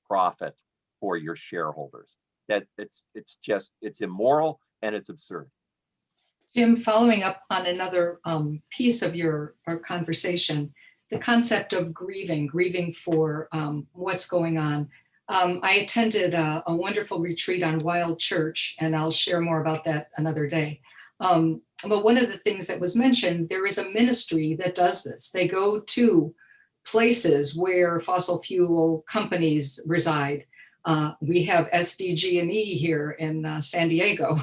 profit for your shareholders. That it's immoral and it's absurd. Jim, following up on another piece of our conversation, the concept of grieving for what's going on. I attended a wonderful retreat on Wild Church, and I'll share more about that another day. But one of the things that was mentioned, there is a ministry that does this. They go to places where fossil fuel companies reside. We have SDG&E here in San Diego,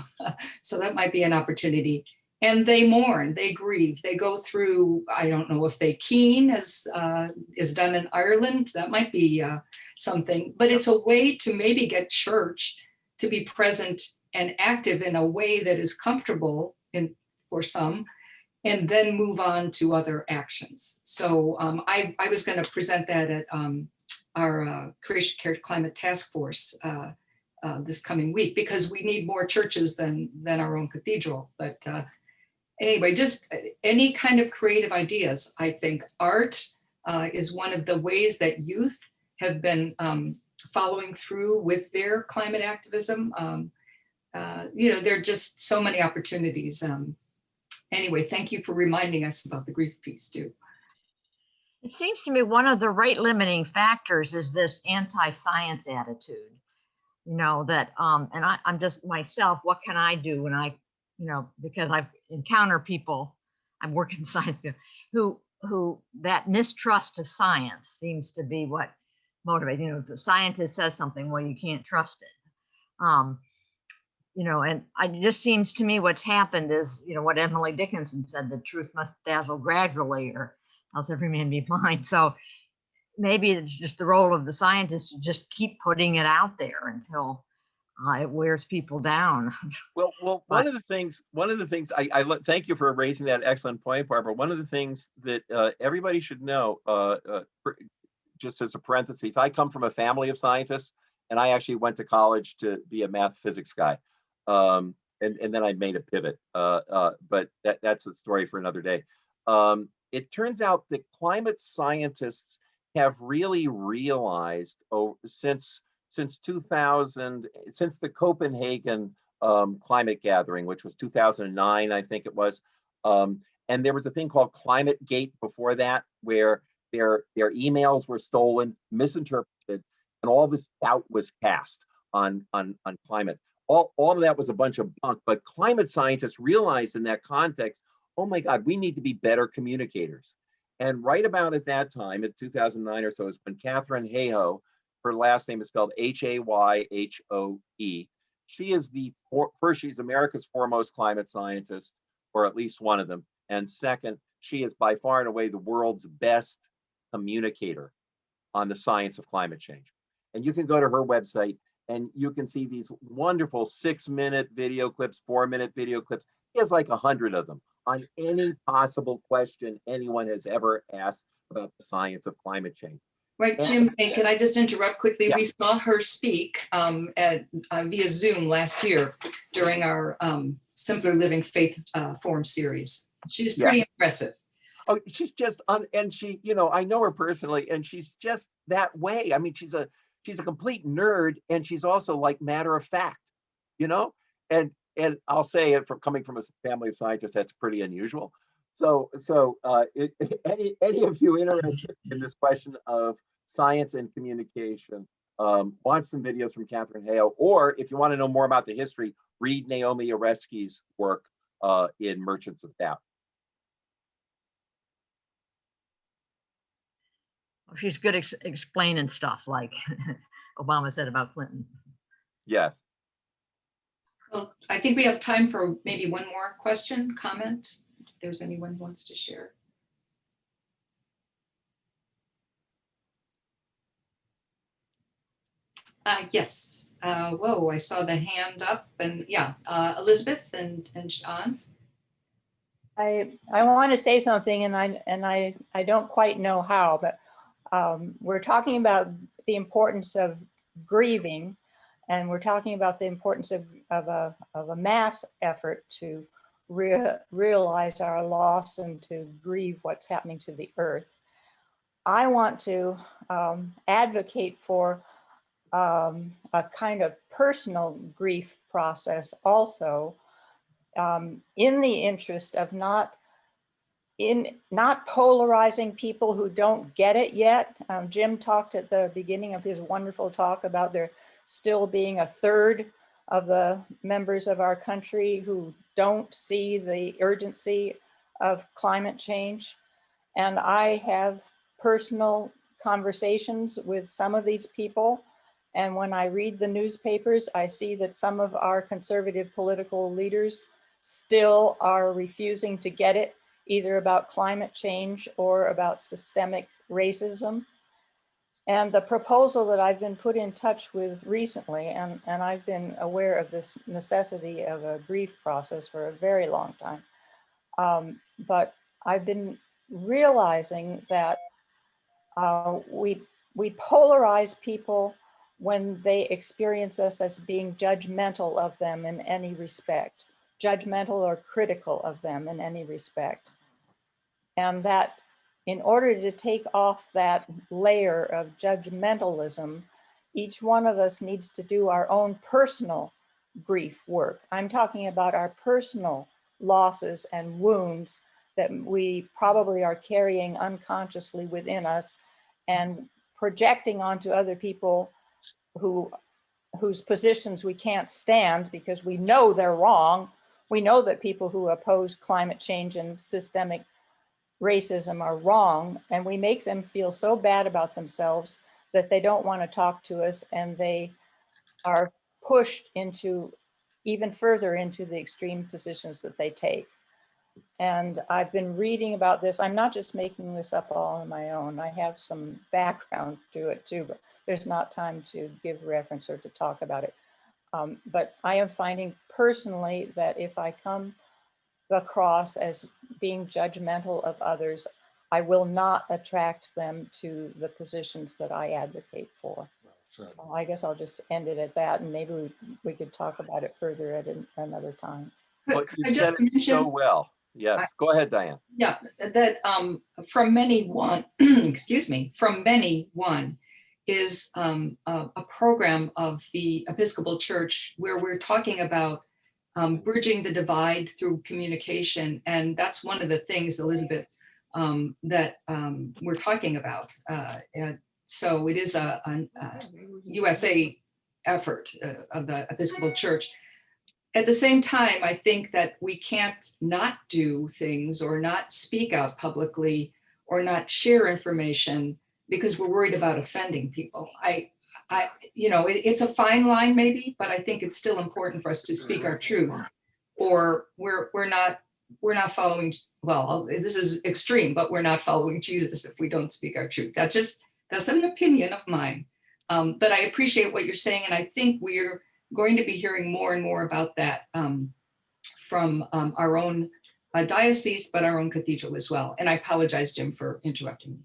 so that might be an opportunity. And they mourn, they grieve, they go through, I don't know if they keen as is done in Ireland, that might be something, but it's a way to maybe get church to be present and active in a way that is comfortable for some, and then move on to other actions. So I was going to present that at our Creation Care Climate Task Force this coming week, because we need more churches than our own cathedral. But anyway, just any kind of creative ideas. I think art is one of the ways that youth have been following through with their climate activism. There are just so many opportunities. Anyway, thank you for reminding us about the grief piece too. It seems to me one of the rate limiting factors is this anti-science attitude, that, and I'm just myself, what can I do when because I've encountered people, I'm working in science, who that mistrust of science seems to be what motivates, if the scientist says something, well, you can't trust it. And it just seems to me what's happened is, what Emily Dickinson said, the truth must dazzle gradually, or else every man be blind. So maybe it's just the role of the scientist to just keep putting it out there until it wears people down. Well, one of the things I thank you for raising that excellent point, Barbara. One of the things that everybody should know, just as a parenthesis, I come from a family of scientists, and I actually went to college to be a math physics guy. And then I made a pivot, but that's a story for another day. It turns out that climate scientists have really realized since 2000, since the Copenhagen climate gathering, which was 2009, I think it was, and there was a thing called Climate Gate before that, where their emails were stolen, misinterpreted, and all this doubt was cast on climate. All of that was a bunch of bunk, but climate scientists realized in that context, oh my God, we need to be better communicators. And right about at that time, in 2009 or so, is when Katharine Hayhoe, her last name is spelled Hayhoe. She is she's America's foremost climate scientist, or at least one of them. And second, she is by far and away the world's best communicator on the science of climate change. And you can go to her website and you can see these wonderful 6-minute video clips, 4-minute video clips. He has like 100 of them on any possible question anyone has ever asked about the science of climate change. Right, Jim, and can I just interrupt quickly? Yeah. We saw her speak via Zoom last year during our Simpler Living Faith Forum series. She's pretty impressive. Oh, she's just, and she, I know her personally, and she's just that way. I mean, she's a complete nerd, and she's also like matter of fact, and I'll say it coming from a family of scientists, that's pretty unusual. So any of you interested in this question of science and communication, watch some videos from Katharine Hayhoe, or if you want to know more about the history, read Naomi Oreskes' work in Merchants of Doubt. she's good explaining stuff like Obama said about Clinton. Yes. Well, I think we have time for maybe one more question, comment, if there's anyone who wants to share. Yes. Whoa, I saw the hand up, and yeah, Elizabeth and John. I want to say something, and I don't quite know how, but we're talking about the importance of grieving, and we're talking about the importance of a mass effort to realize our loss and to grieve what's happening to the earth. I want to advocate for a kind of personal grief process also, in the interest of not polarizing people who don't get it yet. Jim talked at the beginning of his wonderful talk about there still being a third of the members of our country who don't see the urgency of climate change. And I have personal conversations with some of these people. And when I read the newspapers, I see that some of our conservative political leaders still are refusing to get it, either about climate change or about systemic racism. And the proposal that I've been put in touch with recently, and I've been aware of this necessity of a grief process for a very long time, but I've been realizing that we polarize people when they experience us as being judgmental of them in any respect, judgmental or critical of them in any respect. And that in order to take off that layer of judgmentalism, each one of us needs to do our own personal grief work. I'm talking about our personal losses and wounds that we probably are carrying unconsciously within us and projecting onto other people whose positions we can't stand because we know they're wrong. We know that people who oppose climate change and systemic racism are wrong, and we make them feel so bad about themselves that they don't want to talk to us, and they are pushed into even further into the extreme positions that they take. And I've been reading about this. I'm not just making this up all on my own. I have some background to it too, but there's not time to give reference or to talk about it. But I am finding personally that if I come across as being judgmental of others, I will not attract them to the positions that I advocate for. So I guess I'll just end it at that, and maybe we could talk about it further at another time. Well, you said it so well. Yes, go ahead, Diane. Yeah, that from many one, excuse me, from many one is a program of the Episcopal Church where we're talking about bridging the divide through communication. And that's one of the things, Elizabeth, that we're talking about. And so it is a USA effort of the Episcopal Church. At the same time, I think that we can't not do things or not speak out publicly or not share information because we're worried about offending people. It's a fine line maybe, but I think it's still important for us to speak our truth, or we're not following, well, this is extreme, but we're not following Jesus if we don't speak our truth. That's an opinion of mine. But I appreciate what you're saying, and I think we're going to be hearing more and more about that from our own diocese, but our own cathedral as well. And I apologize, Jim, for interrupting you.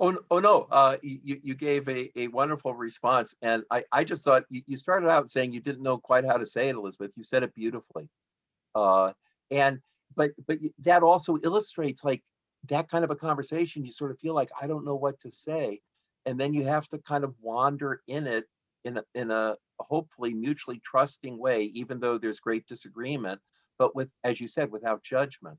Oh no, you gave a wonderful response. And I just thought you started out saying you didn't know quite how to say it, Elizabeth. You said it beautifully. But that also illustrates like that kind of a conversation. You sort of feel like, I don't know what to say. And then you have to kind of wander in it in a hopefully mutually trusting way, even though there's great disagreement, but with, as you said, without judgment.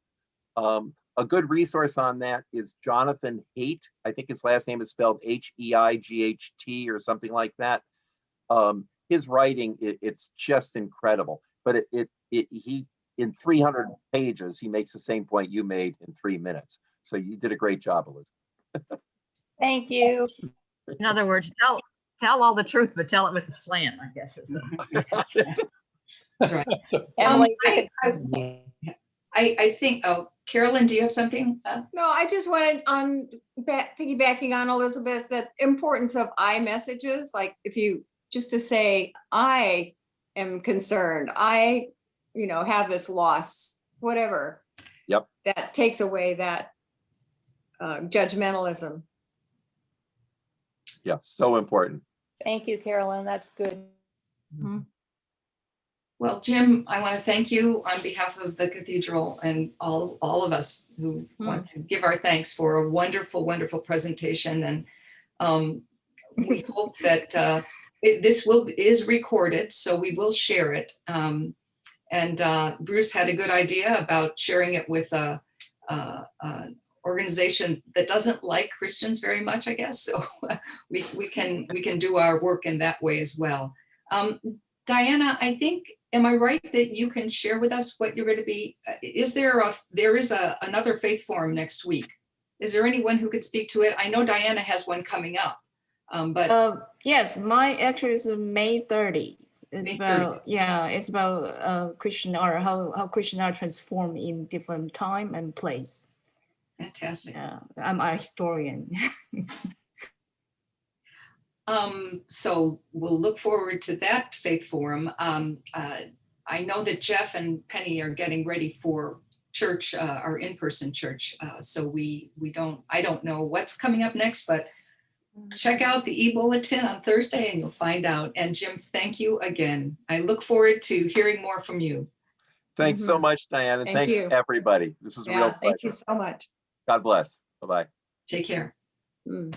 A good resource on that is Jonathan Haidt. I think his last name is spelled H-E-I-G-H-T or something like that. His writing, it's just incredible. But he in 300 pages, he makes the same point you made in 3 minutes. So you did a great job, Elizabeth. Thank you. In other words, tell all the truth, but tell it with a slant, I guess. That's right. Emily, I think, oh, Carolyn, do you have something? No, I just wanted on piggybacking on Elizabeth, that importance of I messages, like if you just to say, I am concerned, I, have this loss, whatever. Yep. That takes away that judgmentalism. Yeah, so important. thank you, Carolyn. That's good. Well, Jim, I want to thank you on behalf of the cathedral and all of us who want to give our thanks for a wonderful, wonderful presentation. And we hope that this is recorded, so we will share it. And Bruce had a good idea about sharing it with a organization that doesn't like Christians very much, I guess. So we can do our work in that way as well. Diana, I think, am I right that you can share with us what you're going to be? There is another faith forum next week. Is there anyone who could speak to it? I know Diana has one coming up, but Yes, my actually is May 30th. It's May about it's about Christian art, how Christian art transform in different time and place. fantastic. I'm a historian. So we'll look forward to that faith forum. I know that Jeff and Penny are getting ready for church, our in-person church. So I don't know what's coming up next, but check out the e-bulletin on Thursday and you'll find out. And Jim, thank you again. I look forward to hearing more from you. Thanks so much, Diane, and Thank thanks you. everybody. This was a real Yeah, thank you pleasure. so much. God bless. Bye-bye. Take care. Mm.